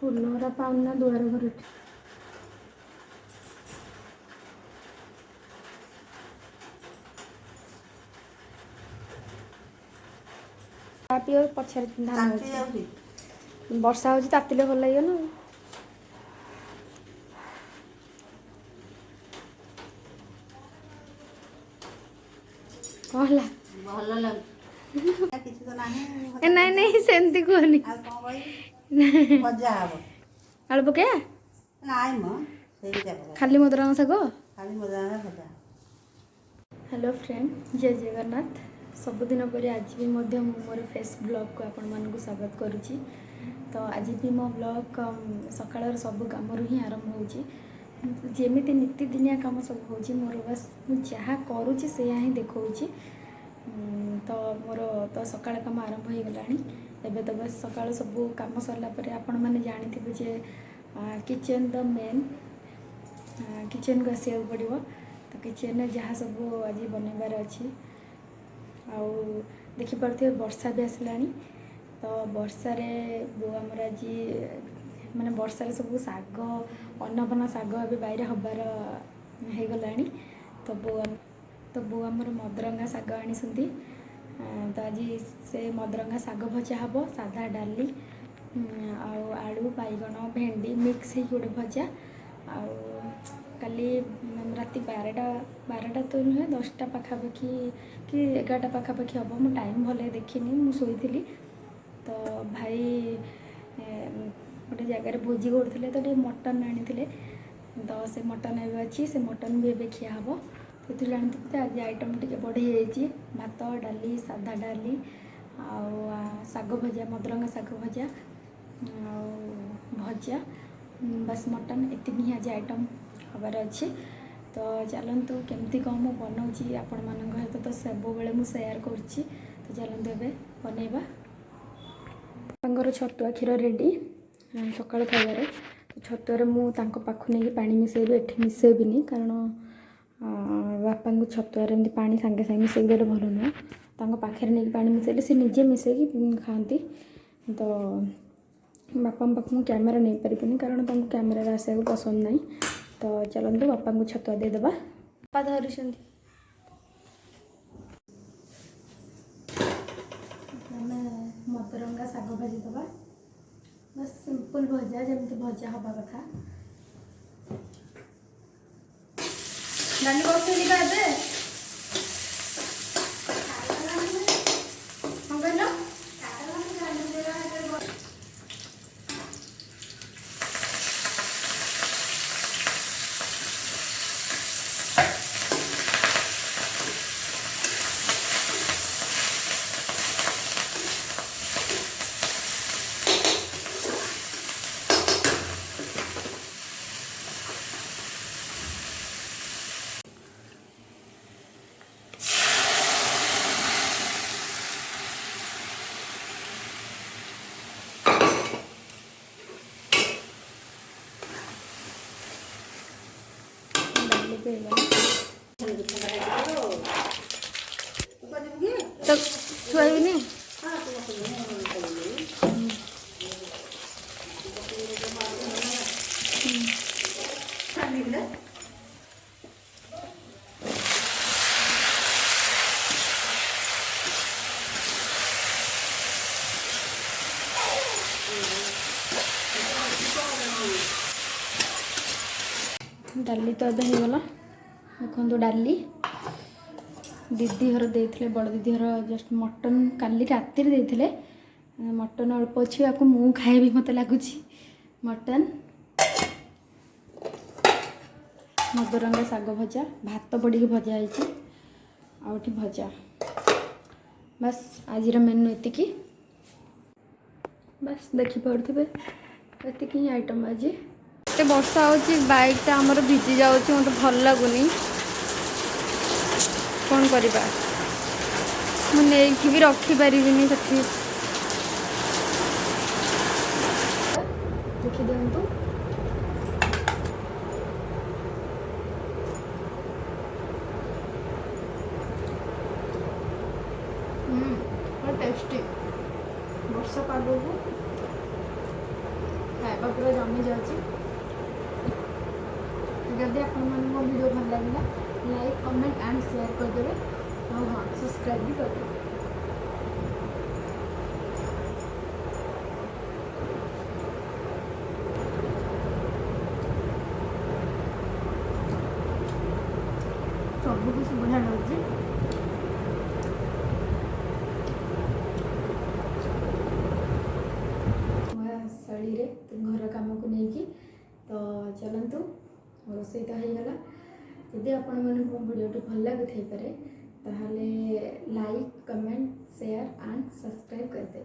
फुलरा पाऊना दुआर घर पिओ पछार वर्षा हो तातिले भल लगे ना कौन भल लगे नाई नहीं सेमती कहनी आलू पके खाली मदरंगा शाग हेलो फ्रेंड जय जगन्नाथ सबुदिन पर आज भी मोर फेस ब्लॉग को आपण मानक स्वागत करुच्ची। तो आज भी मो ब्लॉग सकाळ सब कम ही आरंभ होमती नीतिदिनिया कम सब हो मोर बस जहाँ करुच्ची से ही देखा तो मोर तो सकाळ कम आरंभ हो गला एबे तो बस सकाळ सब कम सरला आपण मैंने जानी जे किचन द मेन किचन को आसवा पड़ो तो किचन में जहाँ सब आज बनबार अच्छी आउ देखिपे वर्षा भी आसला तो वर्षार बो आमर आज माने वर्षार सब शाग अन्नपन्न शाग ए बाहर हबार हो गला तो बो आमर मदरंगा शाग आनी तो आज से मदरंगा शाग भजा हम साधा डाली आलू बैगण भेंडी मिक्स हो गोटे भजा काली राति 12टा तो नुहे 10टा पाखापाखि कि 11टा पाखापाखि हम मु टाइम भले देखनी मुझी तो भाई गोटे जगार भोजी करते तो मटन आनी तो से मटन एवं अच्छी से मटन भी एवं खिया हम तो जानी आज आइटम टे बढ़ी जाइए भात डाली साधा डाली आग भजा मदरंगा शाग भजा भजा बस मटन एति ही आज आइटम हबार अच्छी तो चलतु केमती कौन मु बनाऊँगी आपण मान सहित तो सब बेले मुझे सेयार करुच्ची तो चलतु ए बनइबा छतुआ क्षीर रेडी सकाल खाइबार छतुआर मुझे पाखु नहीं पानी मिसेबी एठी मिसेबिनी कारण बापा को छतुआर एमती पानी सांगे सांगे मिसेक देले भल नुह पाखे नहीं पानी मिसेले सी निजे मिसेकी खाती तो बापा पाख मु कैमेरा नहीं पारिनी कारण कैमेरा आसा पसंद नहीं तो चलते बापा को छतुआ देदेबा बापा धरी मदरंगा शाग भाजीदबा बस सिंपल भजा जमी भजा हवा कथा डाली बसैली बाबे ହେଇକି ତ ଛୁଆବିନି डाली तो ଏବେ ହେଇଗଲା ଦେଖନ୍ତୁ डाली दीदी घर देते बड़ दीदी घर जस्ट मटन काली रातिर देते मटन अल्प अच्छी आपको मु खाएबी मत लगुच मटन मदरंगा शाग भजा भात पड़ी भजा है आउटी भजा बस आज मेनू एतिकी बस देखिपे एतिकी ही आइटम आज एत वर्षा हो बाइकटा आमर भिजी जाऊँच मत भल लगुनि कौन करवा मुझे भी रखिपारि देखी दिंतु टेस्टी वर्षा पाग को खाଇବା पूरा जमी जाऊँगी जदि आपण मो वीडियो भल लगे लाइक कमेंट एंड शेयर करदे और हाँ सब्सक्राइब भी करदे सब कुछ बढ़िया लगे शाड़ी रे घर काम को लेकिन तो चलतु रोसई तो होगा जदि आपण मन वीडियो भल लगी like comment share and subscribe करदे।